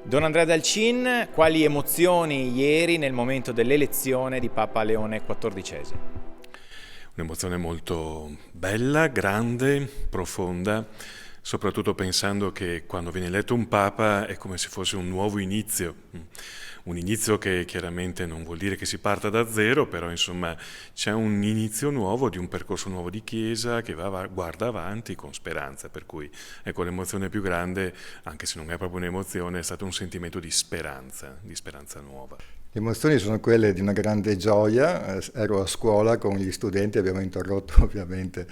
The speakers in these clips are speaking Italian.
Don Andrea Dalcin, quali emozioni ieri nel momento dell'elezione di Papa Leone XIV? Un'emozione molto bella, grande, profonda, soprattutto pensando che quando viene eletto un Papa è come se fosse un nuovo inizio. Un inizio che chiaramente non vuol dire che si parta da zero, però insomma c'è un inizio nuovo di un percorso nuovo di Chiesa che guarda avanti con speranza, per cui ecco l'emozione più grande, anche se non è proprio un'emozione, è stato un sentimento di speranza nuova. Le emozioni sono quelle di una grande gioia. Ero a scuola con gli studenti, abbiamo interrotto ovviamente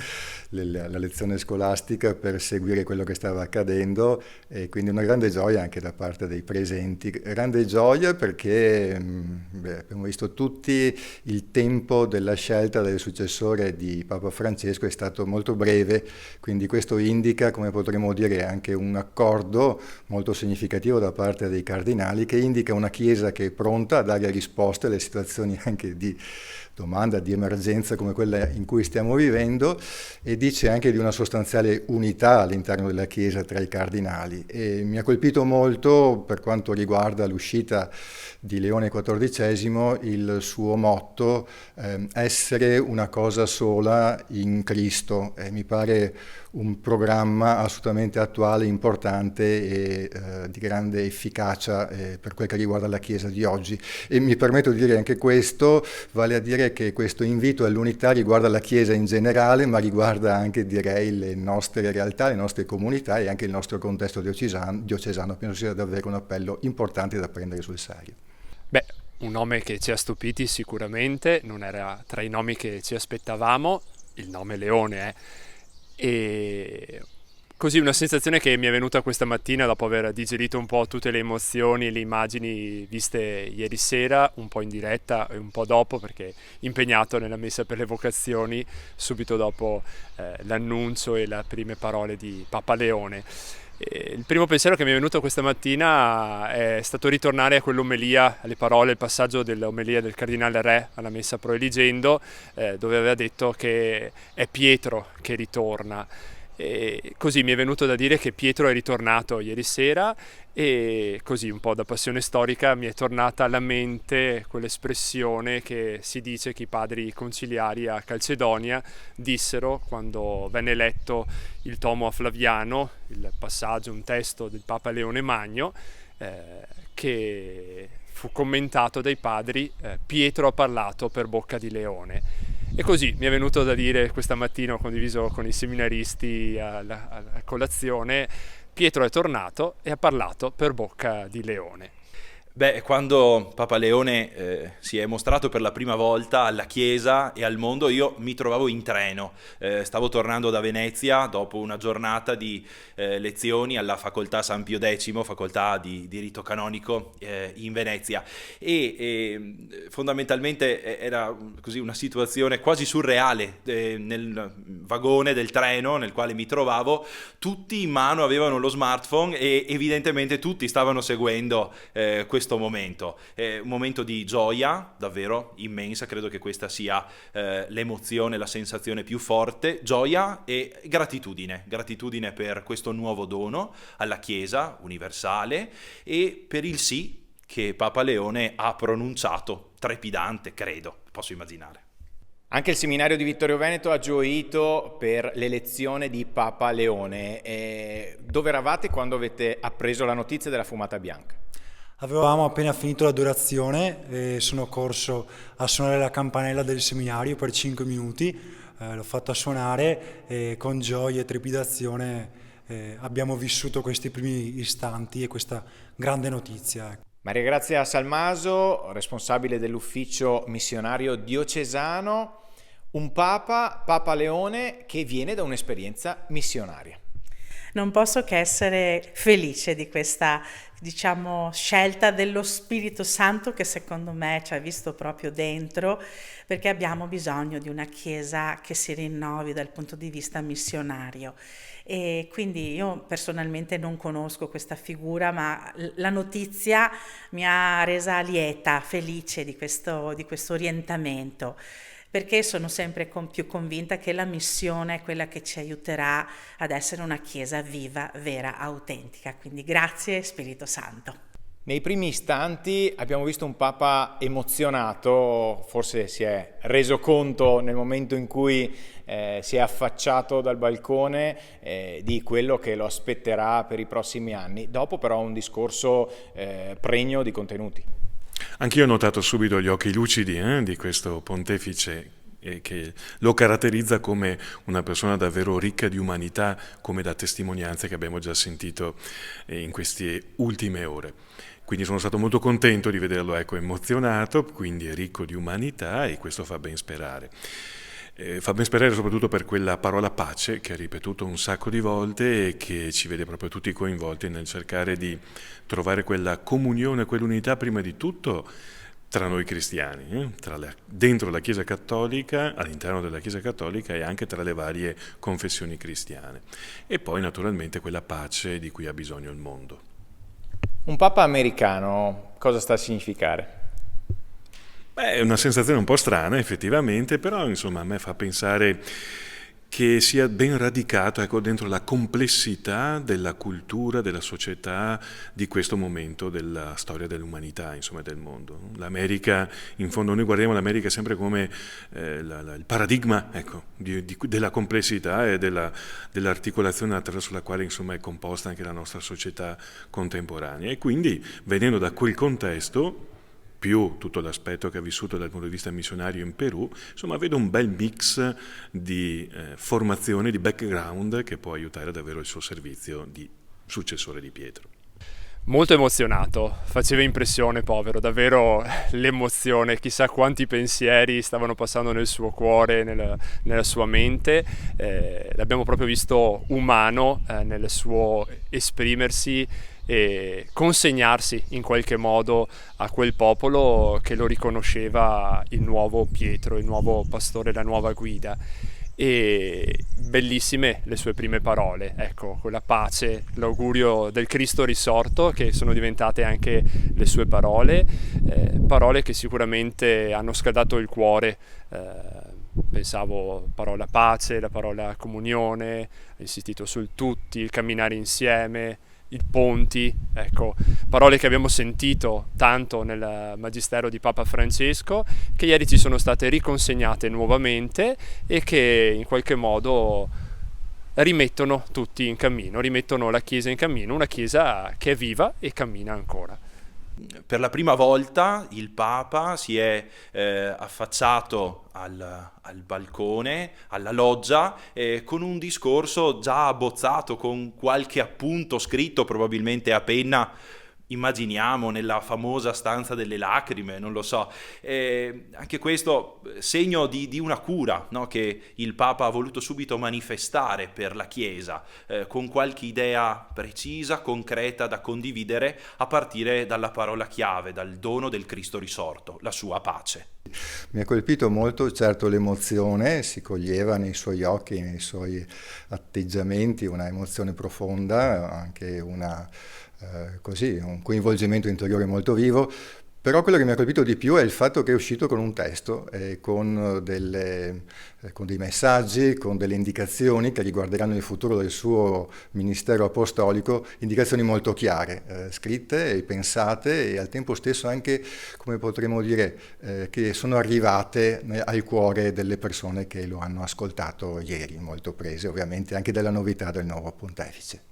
la lezione scolastica per seguire quello che stava accadendo e quindi una grande gioia anche da parte dei presenti. Grande gioia perché abbiamo visto tutti il tempo della scelta del successore di Papa Francesco è stato molto breve, quindi questo indica, come potremmo dire, anche un accordo molto significativo da parte dei cardinali che indica una Chiesa che è pronta a dare risposte alle situazioni anche di domanda, di emergenza come quella in cui stiamo vivendo e dice anche di una sostanziale unità all'interno della Chiesa tra i cardinali. E mi ha colpito molto per quanto riguarda l'uscita di Leone XIV il suo motto essere una cosa sola in Cristo. Mi pare un programma assolutamente attuale, importante e di grande efficacia per quel che riguarda la Chiesa di oggi. E mi permetto di dire anche questo, vale a dire che questo invito all'unità riguarda la Chiesa in generale, ma riguarda anche, direi, le nostre realtà, le nostre comunità e anche il nostro contesto diocesano. Penso sia davvero un appello importante da prendere sul serio. Beh, un nome che ci ha stupiti sicuramente, non era tra i nomi che ci aspettavamo, il nome Leone, e così una sensazione che mi è venuta questa mattina dopo aver digerito un po' tutte le emozioni e le immagini viste ieri sera, un po' in diretta e un po' dopo perché impegnato nella messa per le vocazioni subito dopo l'annuncio e le prime parole di Papa Leone. Il primo pensiero che mi è venuto questa mattina è stato ritornare a quell'omelia, alle parole, il passaggio dell'omelia del Cardinale Re alla Messa Pro Eligendo, dove aveva detto che è Pietro che ritorna. E così mi è venuto da dire che Pietro è ritornato ieri sera e così un po' da passione storica mi è tornata alla mente quell'espressione che si dice che i padri conciliari a Calcedonia dissero quando venne letto il tomo a Flaviano, il passaggio, un testo del Papa Leone Magno, che fu commentato dai padri, Pietro ha parlato per bocca di Leone. E così mi è venuto da dire questa mattina, ho condiviso con i seminaristi alla colazione, Pietro è tornato e ha parlato per bocca di Leone. Beh, quando Papa Leone si è mostrato per la prima volta alla Chiesa e al mondo, io mi trovavo in treno. Stavo tornando da Venezia dopo una giornata di lezioni alla facoltà San Pio X, facoltà di diritto canonico in Venezia. E fondamentalmente era così una situazione quasi surreale nel vagone del treno nel quale mi trovavo. Tutti in mano avevano lo smartphone e evidentemente tutti stavano seguendo questo momento. È un momento di gioia davvero immensa, credo che questa sia l'emozione, la sensazione più forte, gioia e gratitudine per questo nuovo dono alla Chiesa universale e per il sì che Papa Leone ha pronunciato, trepidante credo, posso immaginare. Anche il seminario di Vittorio Veneto ha gioito per l'elezione di Papa Leone. Dove eravate quando avete appreso la notizia della fumata bianca? Avevamo appena finito l'adorazione e sono corso a suonare la campanella del seminario per 5 minuti, l'ho fatta suonare e con gioia e trepidazione abbiamo vissuto questi primi istanti e questa grande notizia. Maria Grazia Salmaso, responsabile dell'ufficio missionario diocesano, un Papa Leone che viene da un'esperienza missionaria. Non posso che essere felice di questa, scelta dello Spirito Santo che secondo me ci ha visto proprio dentro, perché abbiamo bisogno di una Chiesa che si rinnovi dal punto di vista missionario. E quindi io personalmente non conosco questa figura, ma la notizia mi ha resa lieta, felice di questo orientamento. Perché sono sempre più convinta che la missione è quella che ci aiuterà ad essere una Chiesa viva, vera, autentica. Quindi grazie Spirito Santo. Nei primi istanti abbiamo visto un Papa emozionato, forse si è reso conto nel momento in cui si è affacciato dal balcone di quello che lo aspetterà per i prossimi anni. Dopo però un discorso pregno di contenuti. Anch'io ho notato subito gli occhi lucidi di questo pontefice che lo caratterizza come una persona davvero ricca di umanità, come da testimonianze che abbiamo già sentito in queste ultime ore. Quindi sono stato molto contento di vederlo emozionato, quindi è ricco di umanità e questo fa ben sperare. Fa ben sperare soprattutto per quella parola pace che ha ripetuto un sacco di volte e che ci vede proprio tutti coinvolti nel cercare di trovare quella comunione, quell'unità prima di tutto tra noi cristiani, dentro la Chiesa Cattolica, all'interno della Chiesa Cattolica e anche tra le varie confessioni cristiane. E poi naturalmente quella pace di cui ha bisogno il mondo. Un Papa americano cosa sta a significare? È una sensazione un po' strana effettivamente, però insomma a me fa pensare che sia ben radicato dentro la complessità della cultura, della società di questo momento della storia dell'umanità, insomma del mondo. L'America, in fondo noi guardiamo l'America sempre come il paradigma della complessità e dell'articolazione attraverso la quale insomma è composta anche la nostra società contemporanea. E quindi venendo da quel contesto, più tutto l'aspetto che ha vissuto dal punto di vista missionario in Perù, insomma vedo un bel mix di formazione, di background che può aiutare davvero il suo servizio di successore di Pietro. Molto emozionato, faceva impressione, povero, davvero l'emozione, chissà quanti pensieri stavano passando nel suo cuore, nella sua mente, l'abbiamo proprio visto umano nel suo esprimersi e consegnarsi in qualche modo a quel popolo che lo riconosceva il nuovo Pietro, il nuovo pastore, la nuova guida. E bellissime le sue prime parole, ecco, quella pace, l'augurio del Cristo risorto, che sono diventate anche le sue parole, parole che sicuramente hanno scaldato il cuore. Pensavo parola pace, la parola comunione, ha insistito sul tutti, il camminare insieme, i ponti, ecco, parole che abbiamo sentito tanto nel magistero di Papa Francesco, che ieri ci sono state riconsegnate nuovamente e che in qualche modo rimettono tutti in cammino, rimettono la Chiesa in cammino, una Chiesa che è viva e cammina ancora. Per la prima volta il Papa si è affacciato al balcone, alla loggia, con un discorso già abbozzato, con qualche appunto scritto, probabilmente a penna, immaginiamo, nella famosa stanza delle lacrime, non lo so. Anche questo segno di una cura, no? Che il Papa ha voluto subito manifestare per la Chiesa, con qualche idea precisa, concreta da condividere, a partire dalla parola chiave, dal dono del Cristo risorto, la sua pace. Mi ha colpito molto, certo, l'emozione, si coglieva nei suoi occhi, nei suoi atteggiamenti, una emozione profonda, anche un coinvolgimento interiore molto vivo, però quello che mi ha colpito di più è il fatto che è uscito con un testo, con dei messaggi, con delle indicazioni che riguarderanno il futuro del suo ministero apostolico, indicazioni molto chiare, scritte e pensate e al tempo stesso anche, come potremmo dire, che sono arrivate al cuore delle persone che lo hanno ascoltato ieri, molto prese ovviamente anche dalla novità del nuovo pontefice.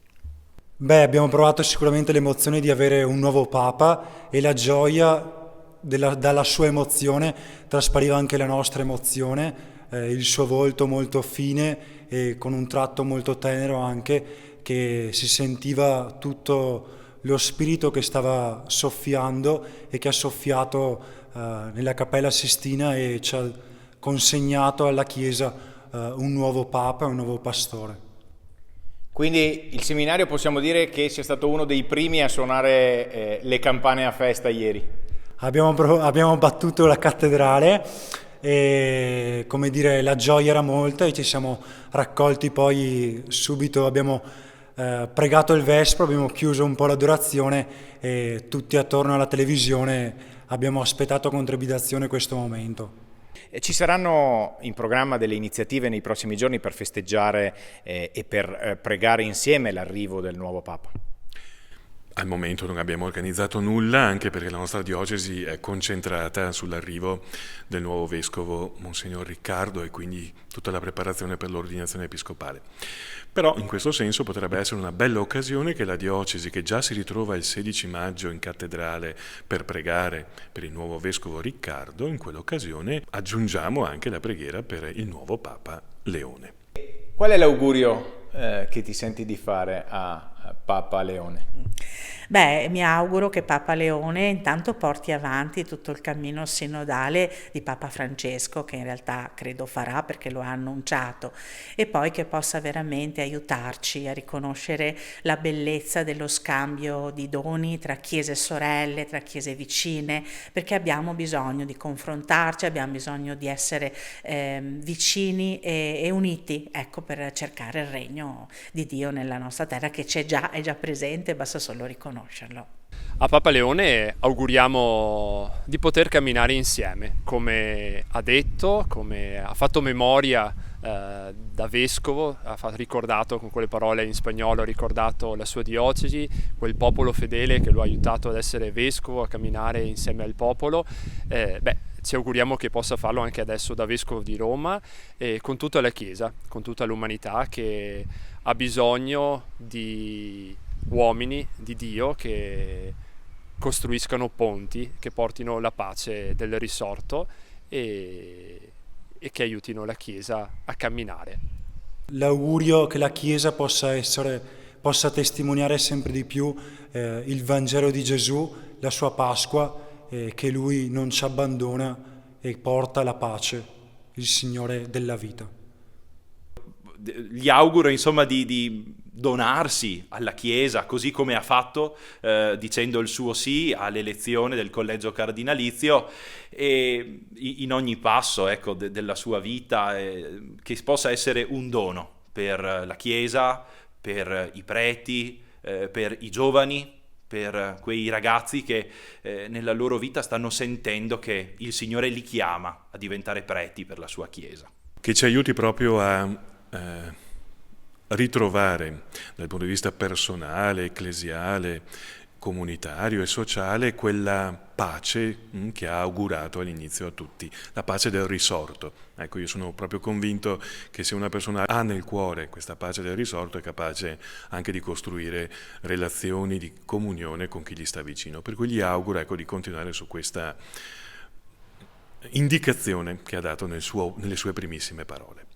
Abbiamo provato sicuramente l'emozione di avere un nuovo Papa e la gioia dalla sua emozione traspariva anche la nostra emozione, il suo volto molto fine e con un tratto molto tenero anche, che si sentiva tutto lo spirito che stava soffiando e che ha soffiato nella Cappella Sistina e ci ha consegnato alla Chiesa un nuovo Papa e un nuovo pastore. Quindi il seminario possiamo dire che sia stato uno dei primi a suonare le campane a festa ieri. Abbiamo battuto la cattedrale e, come dire, la gioia era molta e ci siamo raccolti poi subito, abbiamo pregato il Vespro, abbiamo chiuso un po' l'adorazione e tutti attorno alla televisione abbiamo aspettato con trepidazione questo momento. Ci saranno in programma delle iniziative nei prossimi giorni per festeggiare e per pregare insieme l'arrivo del nuovo Papa? Al momento non abbiamo organizzato nulla, anche perché la nostra diocesi è concentrata sull'arrivo del nuovo vescovo Monsignor Riccardo e quindi tutta la preparazione per l'ordinazione episcopale. Però in questo senso potrebbe essere una bella occasione che la diocesi, che già si ritrova il 16 maggio in cattedrale per pregare per il nuovo vescovo Riccardo, in quell'occasione aggiungiamo anche la preghiera per il nuovo Papa Leone. Qual è l'augurio che ti senti di fare a Papa Leone? Beh, mi auguro che Papa Leone intanto porti avanti tutto il cammino sinodale di Papa Francesco, che in realtà credo farà perché lo ha annunciato, e poi che possa veramente aiutarci a riconoscere la bellezza dello scambio di doni tra chiese sorelle, tra chiese vicine, perché abbiamo bisogno di confrontarci, abbiamo bisogno di essere vicini e uniti, ecco, per cercare il regno di Dio nella nostra terra, che c'è già, è già presente, basta solo riconoscerlo. A Papa Leone auguriamo di poter camminare insieme, come ha detto, come ha fatto memoria da vescovo, ha ricordato con quelle parole in spagnolo, ha ricordato la sua diocesi, quel popolo fedele che lo ha aiutato ad essere vescovo, a camminare insieme al popolo. Ci auguriamo che possa farlo anche adesso da vescovo di Roma, con tutta la Chiesa, con tutta l'umanità che ha bisogno di uomini di Dio che costruiscano ponti, che portino la pace del risorto e che aiutino la Chiesa a camminare. L'augurio che la Chiesa possa testimoniare sempre di più il Vangelo di Gesù, la sua Pasqua, che Lui non ci abbandona e porta la pace, il Signore della vita. Gli auguro insomma di donarsi alla Chiesa, così come ha fatto dicendo il suo sì all'elezione del collegio cardinalizio, e in ogni passo, ecco, della sua vita, che possa essere un dono per la Chiesa, per i preti, per i giovani, per quei ragazzi che nella loro vita stanno sentendo che il Signore li chiama a diventare preti per la sua Chiesa. Che ci aiuti proprio a ritrovare dal punto di vista personale, ecclesiale, comunitario e sociale quella pace che ha augurato all'inizio a tutti, la pace del risorto. Ecco, io sono proprio convinto che se una persona ha nel cuore questa pace del risorto è capace anche di costruire relazioni di comunione con chi gli sta vicino. Per cui gli auguro, ecco, di continuare su questa indicazione che ha dato nelle sue primissime parole.